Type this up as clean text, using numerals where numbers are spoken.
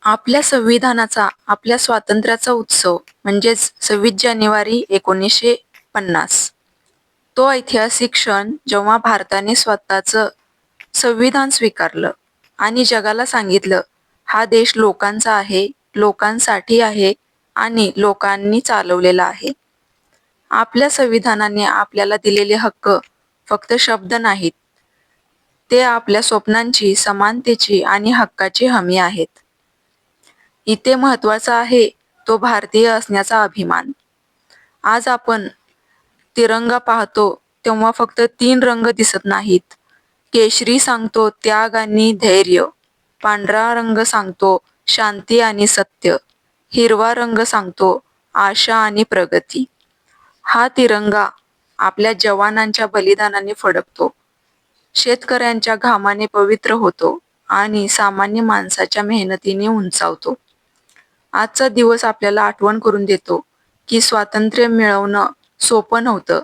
आपल्या संविधानाचा, आपल्या स्वातंत्र्याचा उत्सव म्हणजेच 26 जानेवारी 1950. तो ऐतिहासिक क्षण जेव्हा भारताने स्वतःचं संविधान स्वीकारलं आणि जगाला सांगितलं, हा देश लोकांचा आहे, लोकांसाठी आहे आणि लोकांनी चालवलेला आहे. आपल्या संविधानाने आपल्याला दिलेले हक्क फक्त शब्द नाहीत, ते आपल्या स्वप्नांची, समानतेची आणि हक्काची हमी आहेत. इथे महत्त्वाचा आहे तो भारतीय असण्याचा अभिमान. आज आपण तिरंगा पाहतो तेव्हा फक्त 3 रंग दिसत नाहीत. केशरी सांगतो त्याग आणि धैर्य, पांढरा रंग सांगतो शांती आणि सत्य, हिरवा रंग सांगतो आशा आणि प्रगती. हा तिरंगा आपल्या जवानांच्या बलिदानाने फडकतो, शेतकऱ्यांच्या घामाने पवित्र होतो आणि सामान्य माणसाच्या मेहनतीने उंचावतो. आजचा दिवस आपल्याला आठवण करून देतो की स्वातंत्र्य मिळवणं सोपं नव्हतं,